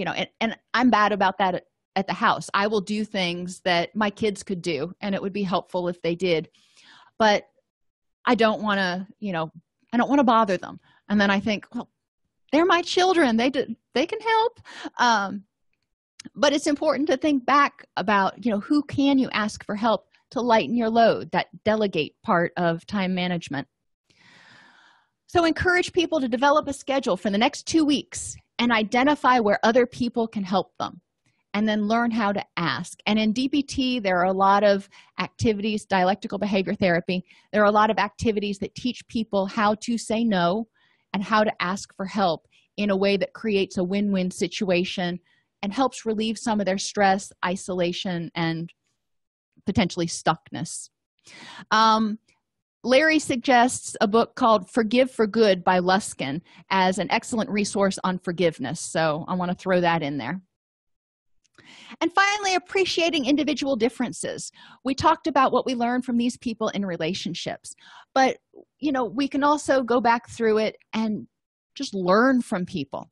and I'm bad about that at the house. I will do things that my kids could do, and it would be helpful if they did, but I don't want to, I don't want to bother them. And then I think, well, they're my children. They can help. But it's important to think back about, who can you ask for help to lighten your load, that delegate part of time management. So encourage people to develop a schedule for the next 2 weeks and identify where other people can help them, and then learn how to ask. And in DBT, there are a lot of activities, dialectical behavior therapy. There are a lot of activities that teach people how to say no and how to ask for help in a way that creates a win-win situation and helps relieve some of their stress, isolation, and potentially stuckness. Larry suggests a book called Forgive for Good by Luskin as an excellent resource on forgiveness. So I want to throw that in there. And finally, appreciating individual differences. We talked about what we learned from these people in relationships, but we can also go back through it and just learn from people.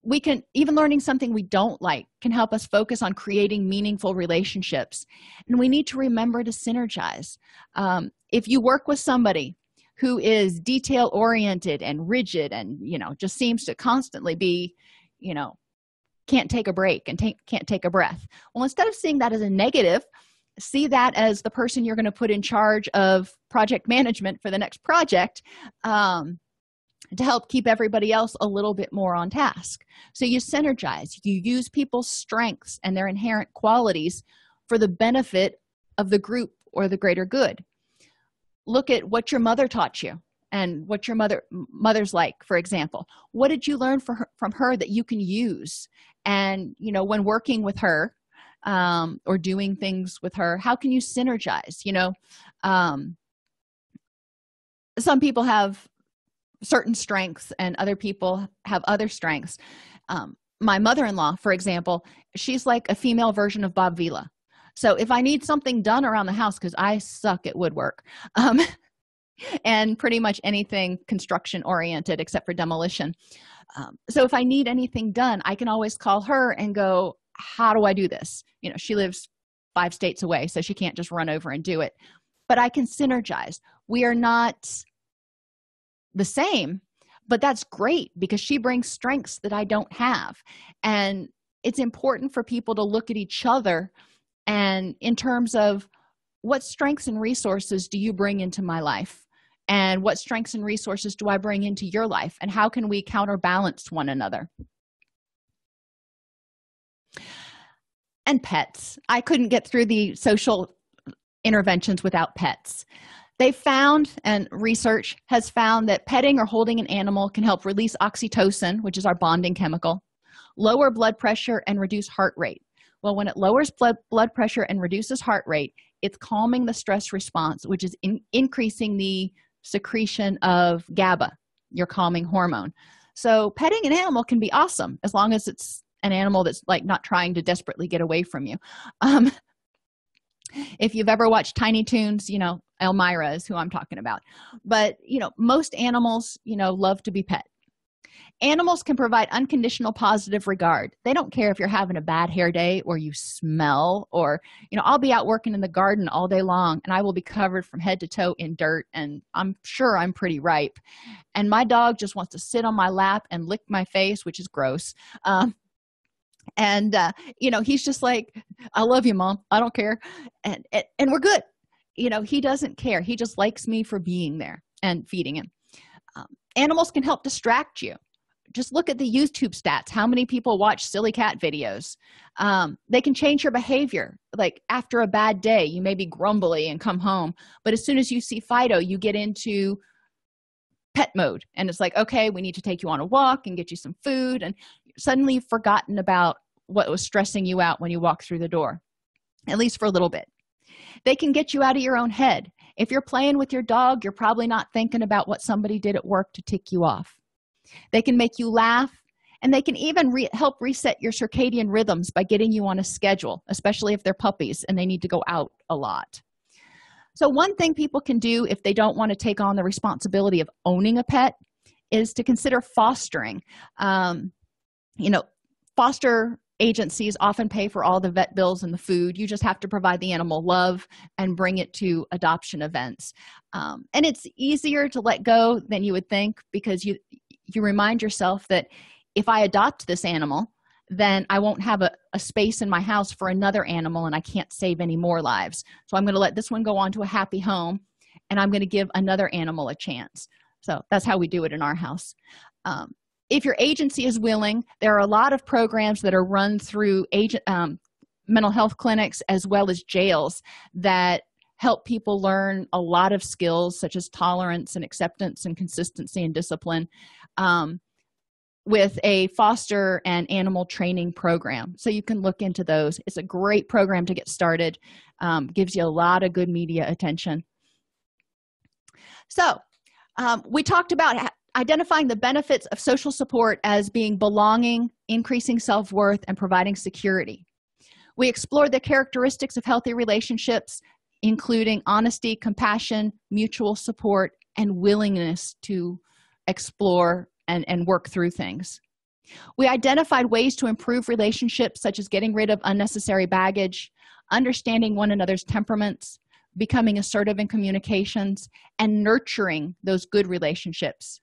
We can even learning something we don't like can help us focus on creating meaningful relationships. And we need to remember to synergize. If you work with somebody who is detail oriented and rigid and just seems to constantly be can't take a break and can't take a breath, well, instead of seeing that as a negative, see that as the person you're going to put in charge of project management for the next project, to help keep everybody else a little bit more on task. So you synergize. You use people's strengths and their inherent qualities for the benefit of the group or the greater good. Look at what your mother taught you and what your mother's like, for example. What did you learn from her that you can use? And, when working with her or doing things with her, how can you synergize? Some people have certain strengths and other people have other strengths. My mother-in-law, for example, she's like a female version of Bob Vila. So if I need something done around the house, because I suck at woodwork and pretty much anything construction oriented except for demolition. So if I need anything done, I can always call her and go, how do I do this? She lives 5 states away, so she can't just run over and do it. But I can synergize. We are not the same, but that's great because she brings strengths that I don't have. And it's important for people to look at each other and in terms of what strengths and resources do you bring into my life, and what strengths and resources do I bring into your life, and how can we counterbalance one another. And pets. I couldn't get through the social interventions without pets. They found, and research has found, that petting or holding an animal can help release oxytocin, which is our bonding chemical, lower blood pressure, and reduce heart rate. Well, when it lowers blood pressure and reduces heart rate, it's calming the stress response, which is increasing the secretion of GABA, your calming hormone. So petting an animal can be awesome as long as it's an animal that's not trying to desperately get away from you. If you've ever watched Tiny Toons, Elmira is who I'm talking about. But, most animals, love to be pet. Animals can provide unconditional positive regard. They don't care if you're having a bad hair day or you smell or, I'll be out working in the garden all day long and I will be covered from head to toe in dirt and I'm sure I'm pretty ripe. And my dog just wants to sit on my lap and lick my face, which is gross. He's just like, I love you, Mom. I don't care. And we're good. He doesn't care. He just likes me for being there and feeding him. Animals can help distract you. Just look at the YouTube stats. How many people watch silly cat videos? They can change your behavior. Like after a bad day, you may be grumbly and come home. But as soon as you see Fido, you get into pet mode. And it's like, okay, we need to take you on a walk and get you some food. And suddenly you've forgotten about what was stressing you out when you walked through the door, at least for a little bit. They can get you out of your own head. If you're playing with your dog, you're probably not thinking about what somebody did at work to tick you off. They can make you laugh, and they can even help reset your circadian rhythms by getting you on a schedule, especially if they're puppies and they need to go out a lot. So one thing people can do if they don't want to take on the responsibility of owning a pet is to consider fostering. foster agencies often pay for all the vet bills and the food. You just have to provide the animal love and bring it to adoption events. And it's easier to let go than you would think, because you remind yourself that if I adopt this animal, then I won't have a space in my house for another animal, and I can't save any more lives. So I'm going to let this one go on to a happy home, and I'm going to give another animal a chance. So that's how we do it in our house. If your agency is willing, there are a lot of programs that are run through mental health clinics as well as jails that help people learn a lot of skills such as tolerance and acceptance and consistency and discipline, with a foster and animal training program. So you can look into those. It's a great program to get started. Gives you a lot of good media attention. So we talked about identifying the benefits of social support as being belonging, increasing self-worth, and providing security. We explored the characteristics of healthy relationships, including honesty, compassion, mutual support, and willingness to explore and work through things. We identified ways to improve relationships, such as getting rid of unnecessary baggage, understanding one another's temperaments, becoming assertive in communications, and nurturing those good relationships.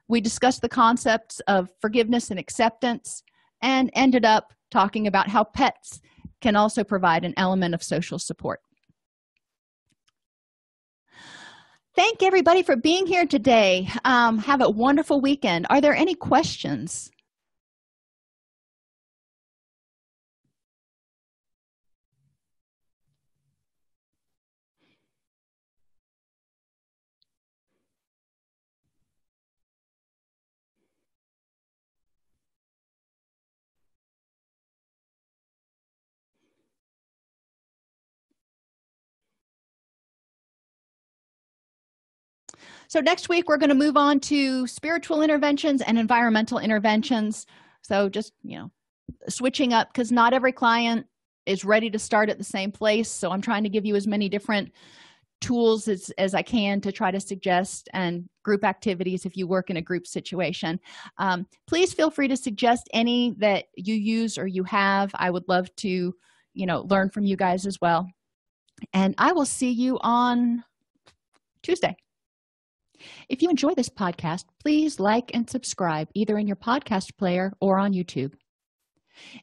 We discussed the concepts of forgiveness and acceptance, and ended up talking about how pets can also provide an element of social support. Thank everybody for being here today. Have a wonderful weekend. Are there any questions? So next week, we're going to move on to spiritual interventions and environmental interventions. So just, switching up, because not every client is ready to start at the same place. So I'm trying to give you as many different tools as I can to try to suggest, and group activities if you work in a group situation. Please feel free to suggest any that you use or you have. I would love to, learn from you guys as well. And I will see you on Tuesday. If you enjoy this podcast, please like and subscribe either in your podcast player or on YouTube.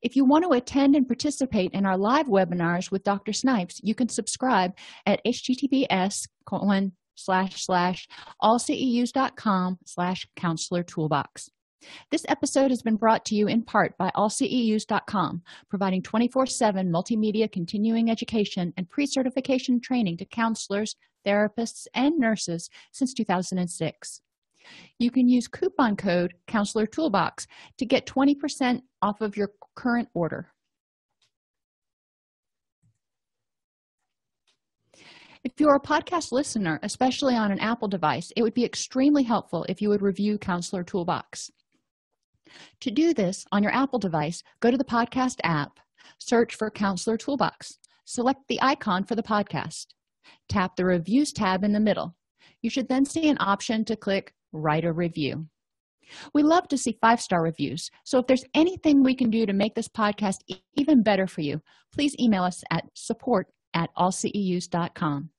If you want to attend and participate in our live webinars with Dr. Snipes, you can subscribe at https://allceus.com/counselor toolbox. This episode has been brought to you in part by allceus.com, providing 24/7 multimedia continuing education and pre-certification training to counselors, therapists, and nurses since 2006. You can use coupon code Counselor Toolbox to get 20% off of your current order. If you're a podcast listener, especially on an Apple device, it would be extremely helpful if you would review Counselor Toolbox. To do this on your Apple device, go to the podcast app, search for Counselor Toolbox, select the icon for the podcast, tap the Reviews tab in the middle. You should then see an option to click Write a Review. We love to see 5-star reviews, so if there's anything we can do to make this podcast even better for you, please email us at support@allceus.com.